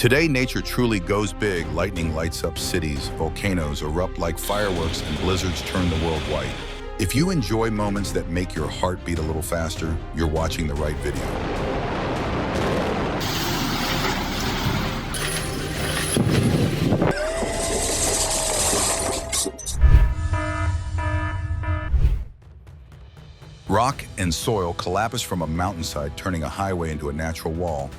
Today, nature truly goes big. Lightning lights up cities, volcanoes erupt like fireworks, and blizzards turn the world white. If you enjoy moments that make your heart beat a little faster, you're watching the right video. Rock and soil collapse from a mountainside, turning a highway into a natural wall,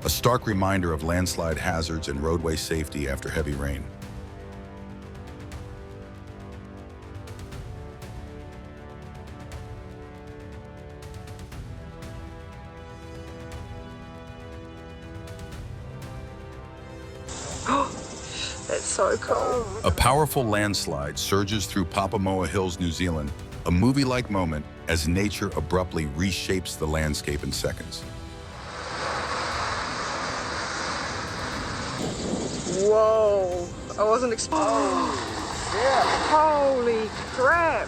a stark reminder of landslide hazards and roadway safety after heavy rain. That's so cool. A powerful landslide surges through Papamoa Hills, New Zealand, a movie-like moment as nature abruptly reshapes the landscape in seconds. Whoa, I wasn't expecting. Oh, yeah. Holy crap.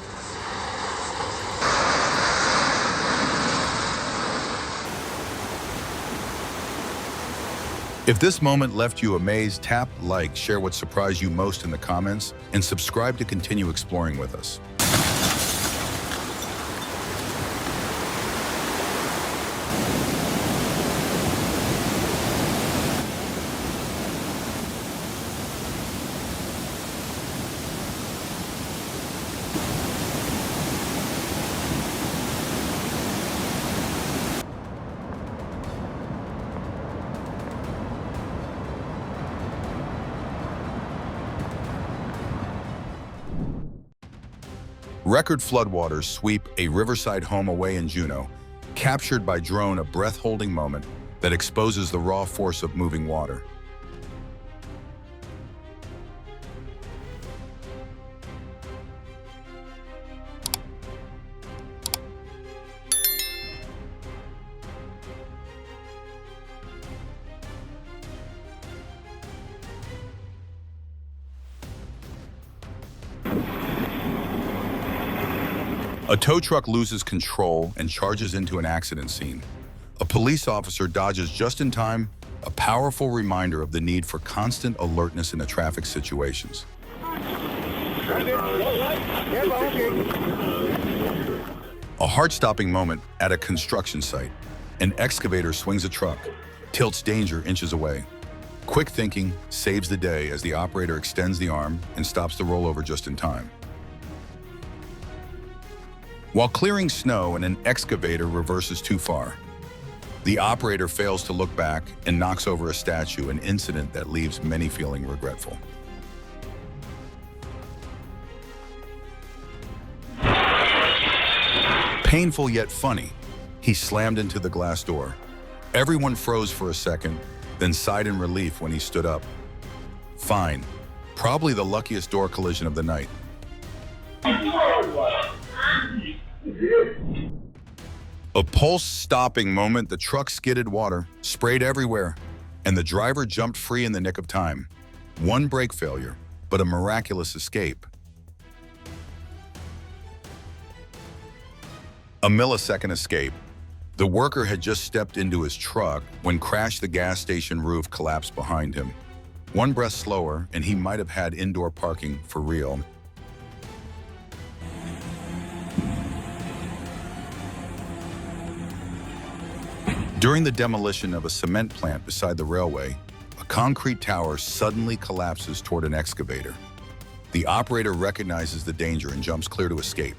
If this moment left you amazed, tap like, share what surprised you most in the comments, and subscribe to continue exploring with us. Record floodwaters sweep a riverside home away in Juneau, captured by drone, a breath-holding moment that exposes the raw force of moving water. A tow truck loses control and charges into an accident scene. A police officer dodges just in time, a powerful reminder of the need for constant alertness in the traffic situations. A heart-stopping moment at a construction site. An excavator swings a truck, tilts danger inches away. Quick thinking saves the day as the operator extends the arm and stops the rollover just in time. While clearing snow and an excavator reverses too far, the operator fails to look back and knocks over a statue, an incident that leaves many feeling regretful. Painful yet funny, he slammed into the glass door. Everyone froze for a second, then sighed in relief when he stood up. Fine, probably the luckiest door collision of the night. A pulse-stopping moment, the truck skidded water, sprayed everywhere, and the driver jumped free in the nick of time. One brake failure, but a miraculous escape. A millisecond escape. The worker had just stepped into his truck when crash, the gas station roof collapsed behind him. One breath slower, and he might have had indoor parking for real. During the demolition of a cement plant beside the railway, a concrete tower suddenly collapses toward an excavator. The operator recognizes the danger and jumps clear to escape.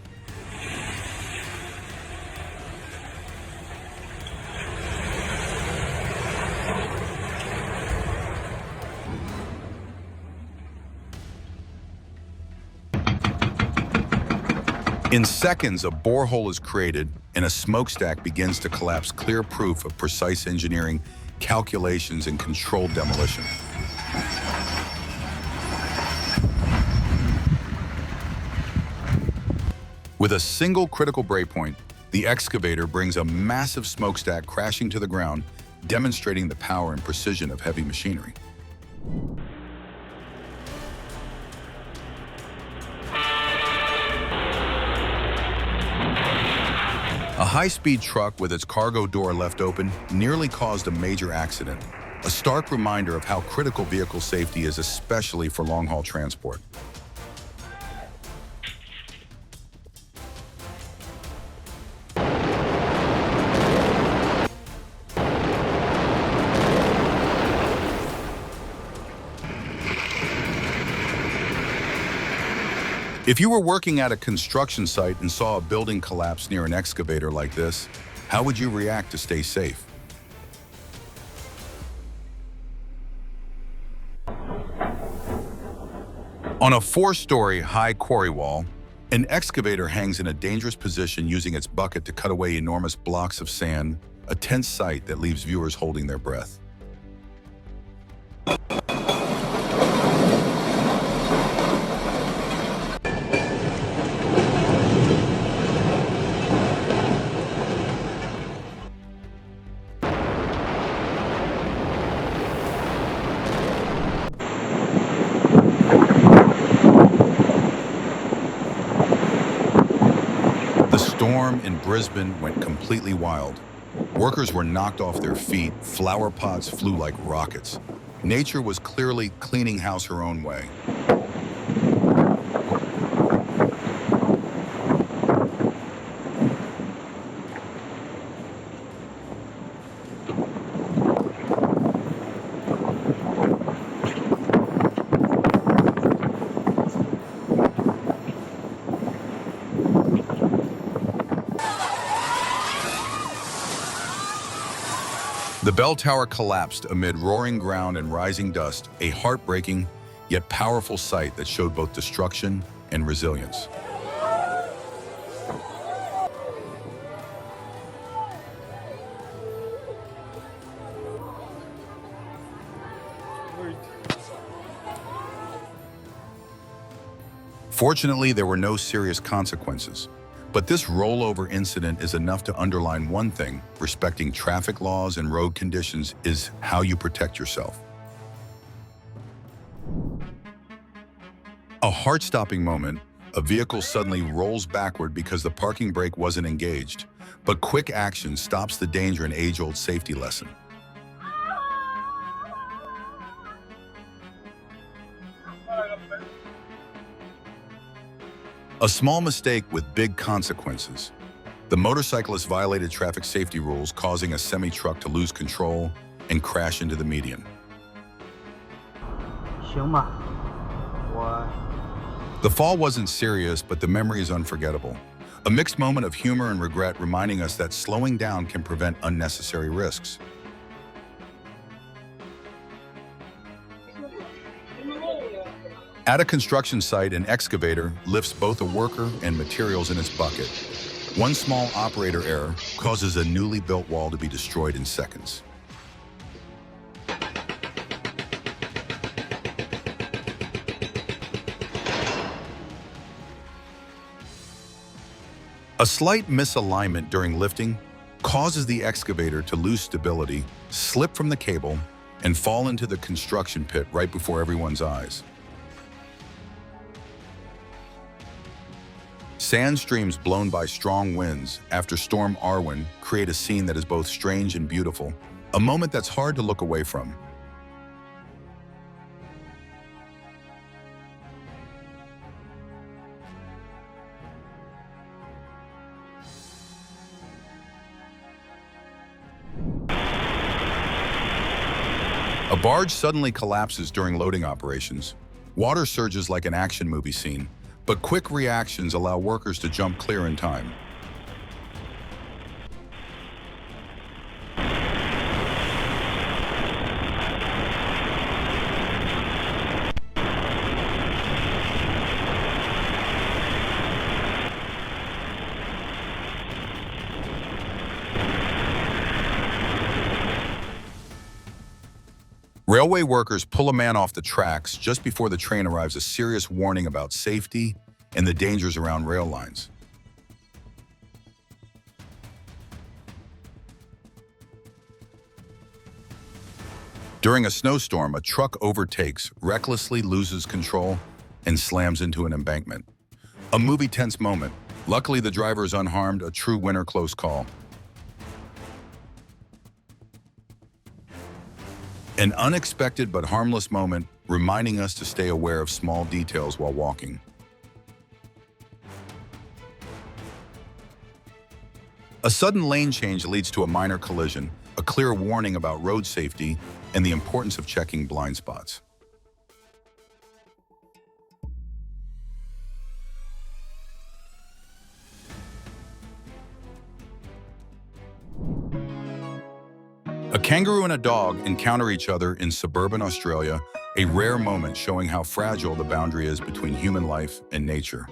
In seconds, a borehole is created and a smokestack begins to collapse, clear proof of precise engineering, calculations, and controlled demolition. With a single critical breakpoint, the excavator brings a massive smokestack crashing to the ground, demonstrating the power and precision of heavy machinery. A high-speed truck with its cargo door left open nearly caused a major accident. a stark reminder of how critical vehicle safety is, especially for long-haul transport. If you were working at a construction site and saw a building collapse near an excavator like this, how would you react to stay safe? On a 4-story high quarry wall, an excavator hangs in a dangerous position using its bucket to cut away enormous blocks of sand, a tense sight that leaves viewers holding their breath. The storm in Brisbane went completely wild. Workers were knocked off their feet, flower pots flew like rockets. Nature was clearly cleaning house her own way. The bell tower collapsed amid roaring ground and rising dust, a heartbreaking yet powerful sight that showed both destruction and resilience. Fortunately, there were no serious consequences. But this rollover incident is enough to underline one thing: respecting traffic laws and road conditions is how you protect yourself. A heart-stopping moment, a vehicle suddenly rolls backward because the parking brake wasn't engaged, but quick action stops the danger, an age-old safety lesson. A small mistake with big consequences. The motorcyclist violated traffic safety rules, causing a semi-truck to lose control and crash into the median. The fall wasn't serious, but the memory is unforgettable. A mixed moment of humor and regret, reminding us that slowing down can prevent unnecessary risks. At a construction site, an excavator lifts both a worker and materials in its bucket. One small operator error causes a newly built wall to be destroyed in seconds. A slight misalignment during lifting causes the excavator to lose stability, slip from the cable, and fall into the construction pit right before everyone's eyes. Sand streams blown by strong winds after Storm Arwen create a scene that is both strange and beautiful, a moment that's hard to look away from. A barge suddenly collapses during loading operations. Water surges like an action movie scene, but quick reactions allow workers to jump clear in time. Railway workers pull a man off the tracks just before the train arrives, a serious warning about safety and the dangers around rail lines. During a snowstorm, a truck overtakes, recklessly loses control, and slams into an embankment. A movie-tense moment. Luckily, the driver is unharmed, a true winner close call. An unexpected but harmless moment, reminding us to stay aware of small details while walking. A sudden lane change leads to a minor collision, a clear warning about road safety and the importance of checking blind spots. A kangaroo and a dog encounter each other in suburban Australia, a rare moment showing how fragile the boundary is between human life and nature.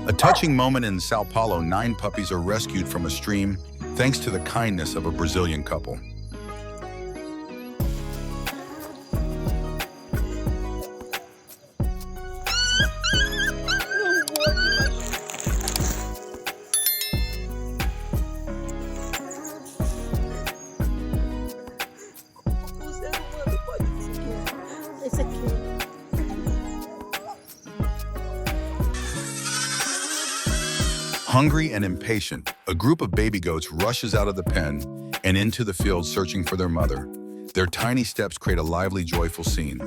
A touching moment in Sao Paulo, 9 puppies are rescued from a stream thanks to the kindness of a Brazilian couple. Hungry and impatient, a group of baby goats rushes out of the pen and into the field searching for their mother. Their tiny steps create a lively, joyful scene.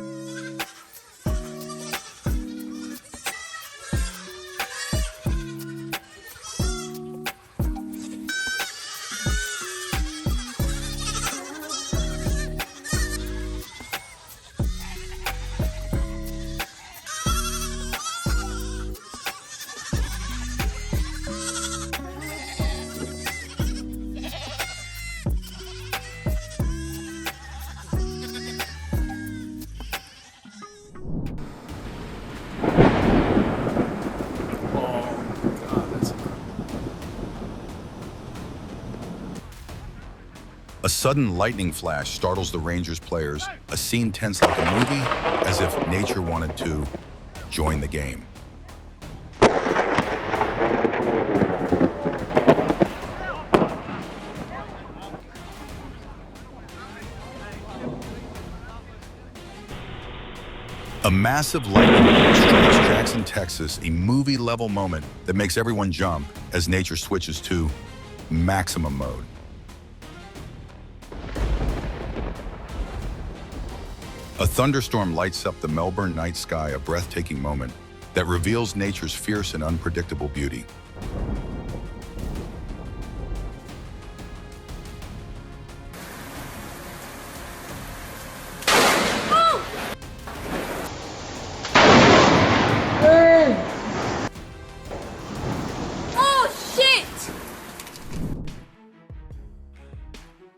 A sudden lightning flash startles the Rangers players, a scene tense like a movie, as if nature wanted to join the game. A massive lightning bolt strikes Jackson, Texas, a movie-level moment that makes everyone jump as nature switches to maximum mode. A thunderstorm lights up the Melbourne night sky, a breathtaking moment that reveals nature's fierce and unpredictable beauty.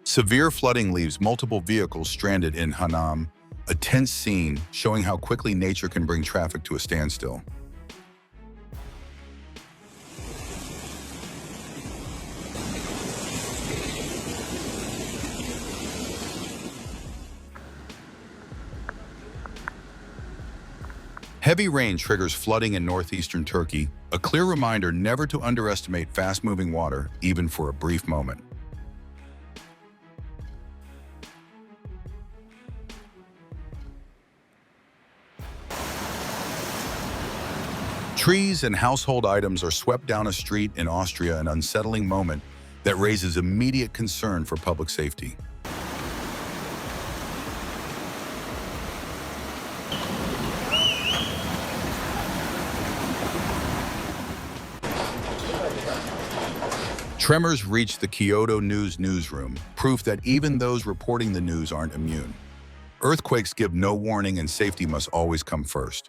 Severe flooding leaves multiple vehicles stranded in Hanam, a tense scene showing how quickly nature can bring traffic to a standstill. Heavy rain triggers flooding in northeastern Turkey, a clear reminder never to underestimate fast-moving water, even for a brief moment. Trees and household items are swept down a street in Austria, an unsettling moment that raises immediate concern for public safety. Tremors reach the Kyoto News newsroom, proof that even those reporting the news aren't immune. Earthquakes give no warning, and safety must always come first.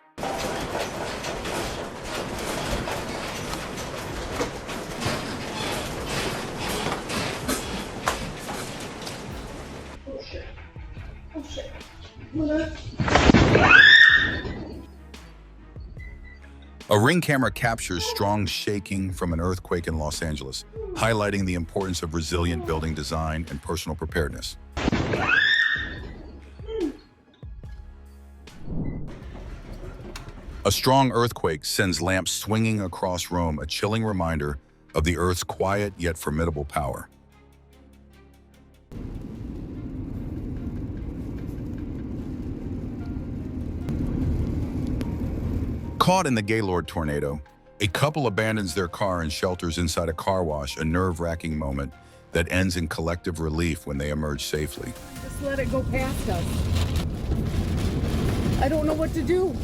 A Ring camera captures strong shaking from an earthquake in Los Angeles, highlighting the importance of resilient building design and personal preparedness. A strong earthquake sends lamps swinging across Rome, a chilling reminder of the Earth's quiet yet formidable power. Caught in the Gaylord tornado, a couple abandons their car and shelters inside a car wash, a nerve-wracking moment that ends in collective relief when they emerge safely. Just let it go past us. I don't know what to do.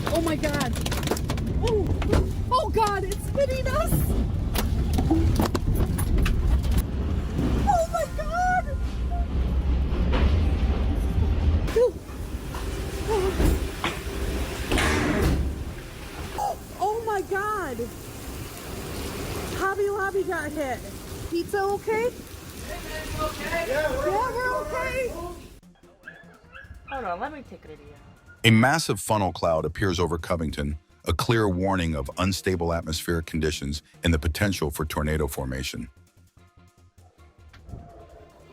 Oh my God. Oh God, it's hitting us. Oh my God. Oh my God. Hobby Lobby got hit. Pizza okay? Yeah, we're okay. Hold on, let me take a video. A massive funnel cloud appears over Covington, a clear warning of unstable atmospheric conditions and the potential for tornado formation.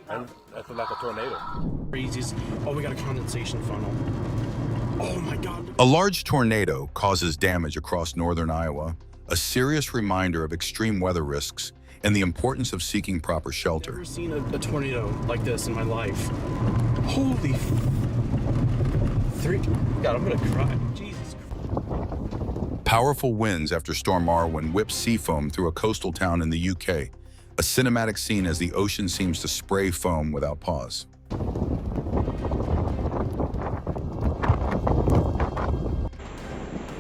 And that's like a tornado. Craziest. Oh, we got a condensation funnel. Oh my God. A large tornado causes damage across northern Iowa, a serious reminder of extreme weather risks and the importance of seeking proper I've shelter. never seen a tornado like this in my life. Holy God, I'm gonna cry. Jesus. Powerful winds after Storm Arwen whip seafoam through a coastal town in the UK, a cinematic scene as the ocean seems to spray foam without pause.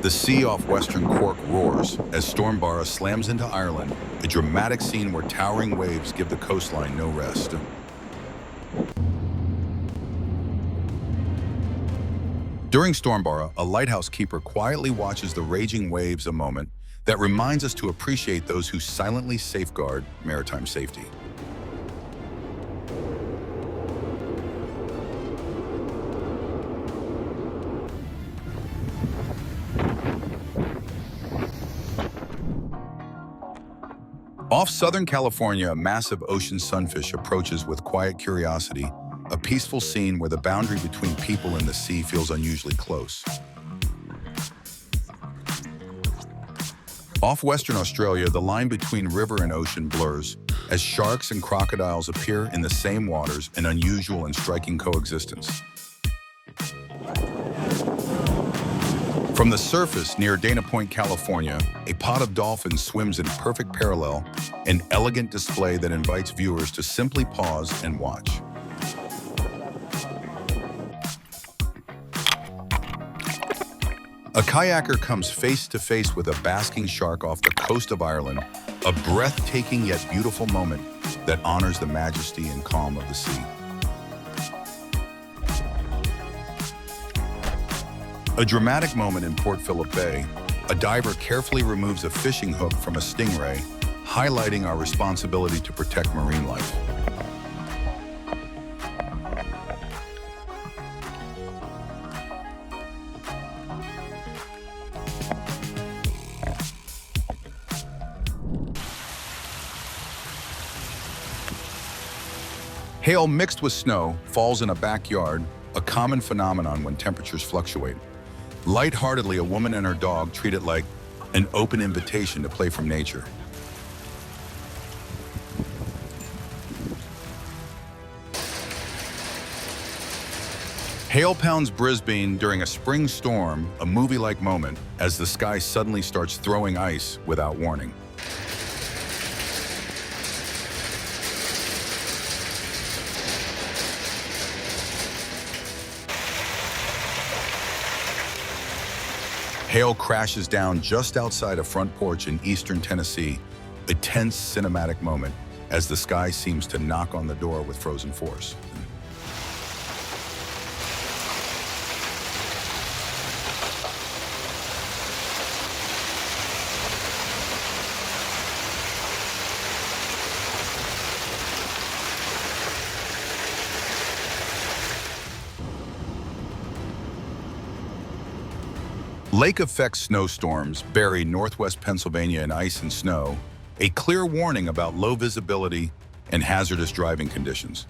The sea off western Cork roars as Storm Bara slams into Ireland, a dramatic scene where towering waves give the coastline no rest. During Storm Bara, a lighthouse keeper quietly watches the raging waves, a moment that reminds us to appreciate those who silently safeguard maritime safety. Off Southern California, a massive ocean sunfish approaches with quiet curiosity, a peaceful scene where the boundary between people and the sea feels unusually close. Off Western Australia, the line between river and ocean blurs as sharks and crocodiles appear in the same waters, an unusual and striking coexistence. From the surface near Dana Point, California, a pod of dolphins swims in perfect parallel, an elegant display that invites viewers to simply pause and watch. A kayaker comes face to face with a basking shark off the coast of Ireland, a breathtaking yet beautiful moment that honors the majesty and calm of the sea. A dramatic moment in Port Phillip Bay, a diver carefully removes a fishing hook from a stingray, highlighting our responsibility to protect marine life. Hail mixed with snow falls in a backyard, a common phenomenon when temperatures fluctuate. Lightheartedly, a woman and her dog treat it like an open invitation to play from nature. Hail pounds Brisbane during a spring storm, a movie-like moment as the sky suddenly starts throwing ice without warning. Hail crashes down just outside a front porch in eastern Tennessee, a tense cinematic moment as the sky seems to knock on the door with frozen force. Lake-effect snowstorms bury northwest Pennsylvania in ice and snow, a clear warning about low visibility and hazardous driving conditions.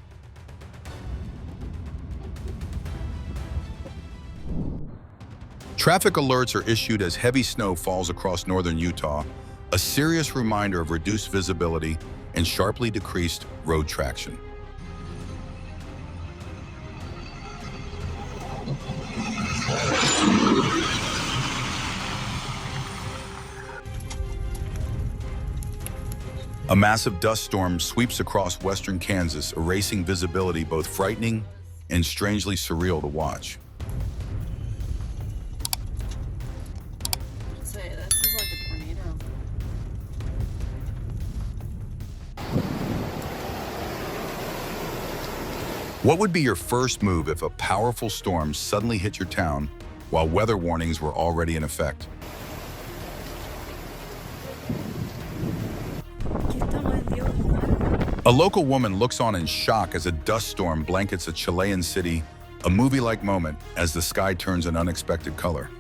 Traffic alerts are issued as heavy snow falls across northern Utah, a serious reminder of reduced visibility and sharply decreased road traction. A massive dust storm sweeps across western Kansas, erasing visibility, both frightening and strangely surreal to watch. Say, this is like a tornado. What would be your first move if a powerful storm suddenly hit your town while weather warnings were already in effect? A local woman looks on in shock as a dust storm blankets a Chilean city, a movie-like moment as the sky turns an unexpected color.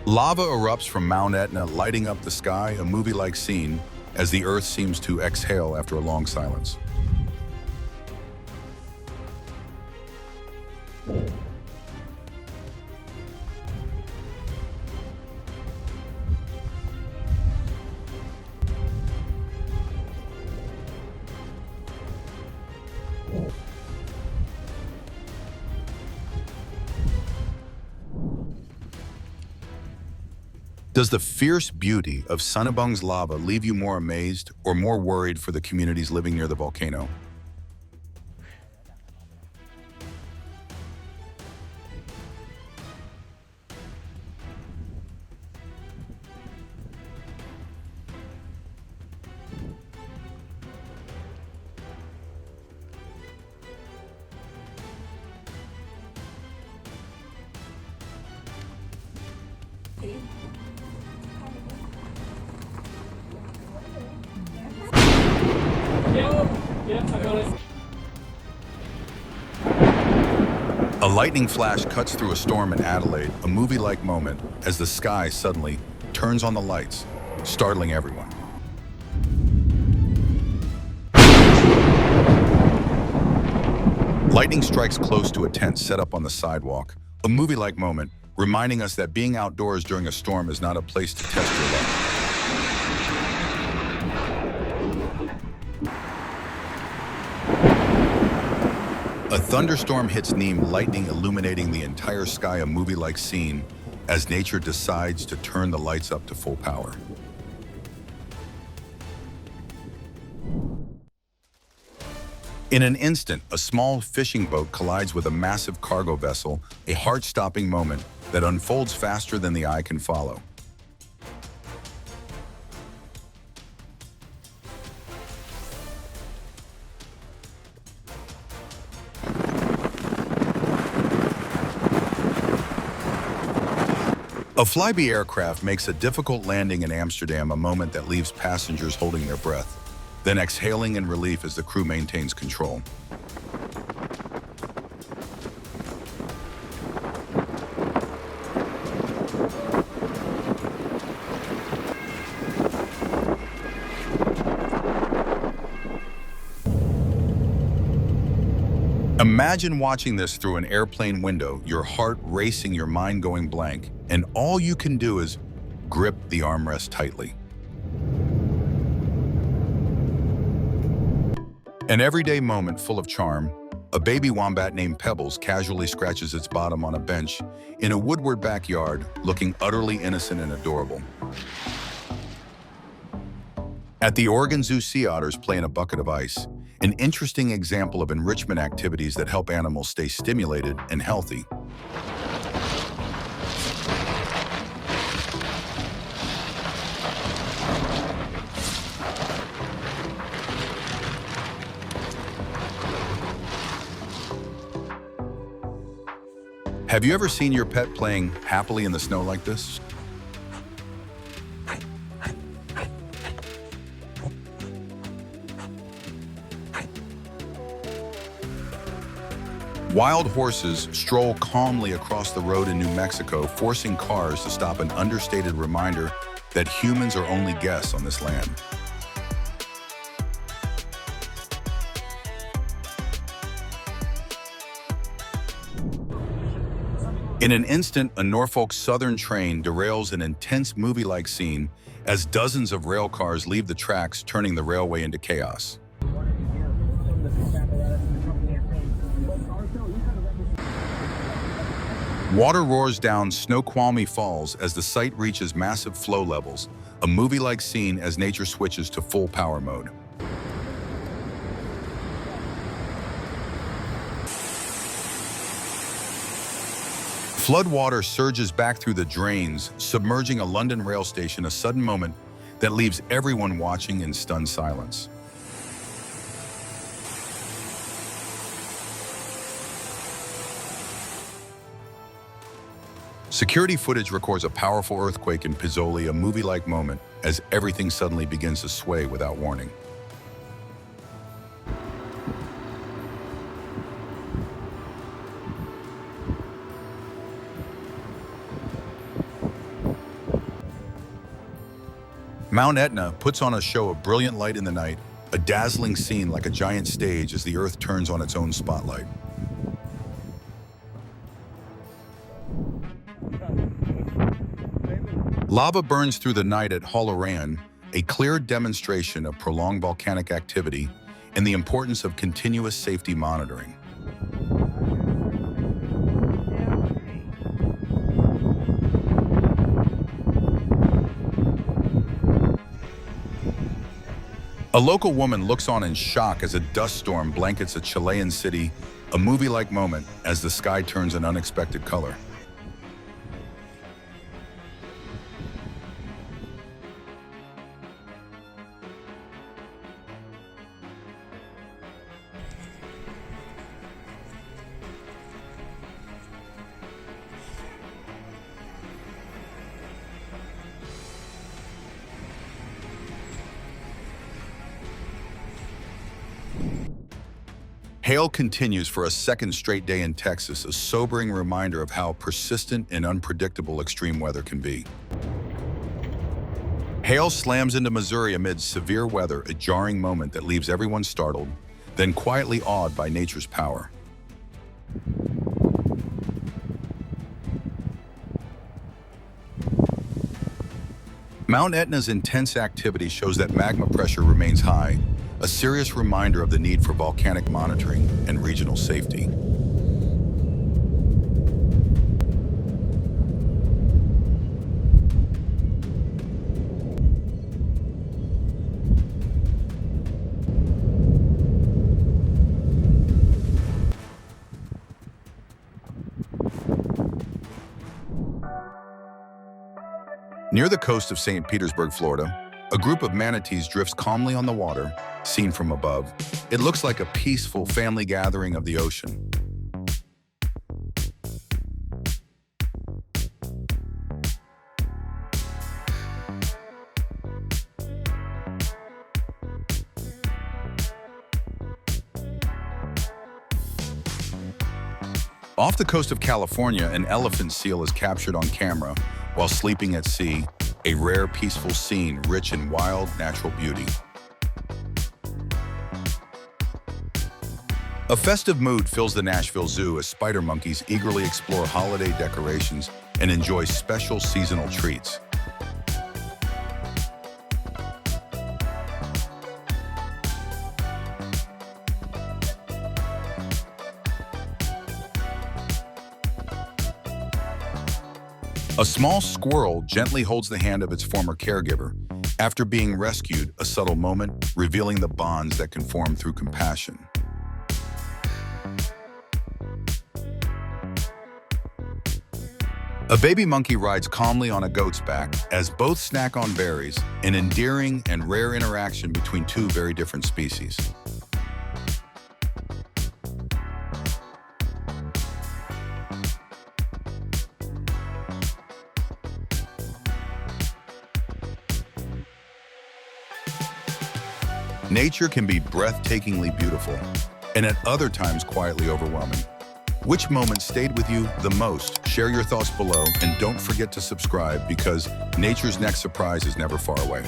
Lava erupts from Mount Etna, lighting up the sky, a movie-like scene as the earth seems to exhale after a long silence. Does the fierce beauty of Sunnabung's lava leave you more amazed or more worried for the communities living near the volcano? A lightning flash cuts through a storm in Adelaide, a movie-like moment as the sky suddenly turns on the lights, startling everyone. Lightning strikes close to a tent set up on the sidewalk, a movie-like moment reminding us that being outdoors during a storm is not a place to test your luck. A thunderstorm hits Nîmes, lightning illuminating the entire sky, a movie-like scene as nature decides to turn the lights up to full power. In an instant, a small fishing boat collides with a massive cargo vessel, a heart-stopping moment that unfolds faster than the eye can follow. A Flybe aircraft makes a difficult landing in Amsterdam, a moment that leaves passengers holding their breath, then exhaling in relief as the crew maintains control. Imagine watching this through an airplane window, your heart racing, your mind going blank, and all you can do is grip the armrest tightly. An everyday moment full of charm, a baby wombat named Pebbles casually scratches its bottom on a bench in a woodward backyard, looking utterly innocent and adorable. At the Oregon Zoo, sea otters play in a bucket of ice, an interesting example of enrichment activities that help animals stay stimulated and healthy. Have you ever seen your pet playing happily in the snow like this? Wild horses stroll calmly across the road in New Mexico, forcing cars to stop, an understated reminder that humans are only guests on this land. In an instant, a Norfolk Southern train derails, an intense movie-like scene as dozens of rail cars leave the tracks, turning the railway into chaos. Water roars down Snoqualmie Falls as the site reaches massive flow levels, a movie-like scene as nature switches to full power mode. Flood water surges back through the drains, submerging a London rail station, a sudden moment that leaves everyone watching in stunned silence. Security footage records a powerful earthquake in Pizzoli, a movie-like moment as everything suddenly begins to sway without warning. Mount Etna puts on a show of brilliant light in the night, a dazzling scene like a giant stage as the Earth turns on its own spotlight. Lava burns through the night at Holoran, a clear demonstration of prolonged volcanic activity and the importance of continuous safety monitoring. A local woman looks on in shock as a dust storm blankets a Chilean city, a movie-like moment as the sky turns an unexpected color. Hail continues for a second straight day in Texas, a sobering reminder of how persistent and unpredictable extreme weather can be. Hail slams into Missouri amid severe weather, a jarring moment that leaves everyone startled, then quietly awed by nature's power. Mount Etna's intense activity shows that magma pressure remains high, a serious reminder of the need for volcanic monitoring and regional safety. Near the coast of St. Petersburg, Florida, a group of manatees drifts calmly on the water, seen from above. It looks like a peaceful family gathering of the ocean. Off the coast of California, an elephant seal is captured on camera while sleeping at sea, a rare, peaceful scene rich in wild, natural beauty. A festive mood fills the Nashville Zoo as spider monkeys eagerly explore holiday decorations and enjoy special seasonal treats. A small squirrel gently holds the hand of its former caregiver after being rescued, a subtle moment revealing the bonds that can form through compassion. A baby monkey rides calmly on a goat's back as both snack on berries, an endearing and rare interaction between two very different species. Nature can be breathtakingly beautiful, and at other times quietly overwhelming. Which moment stayed with you the most? Share your thoughts below, and don't forget to subscribe because nature's next surprise is never far away.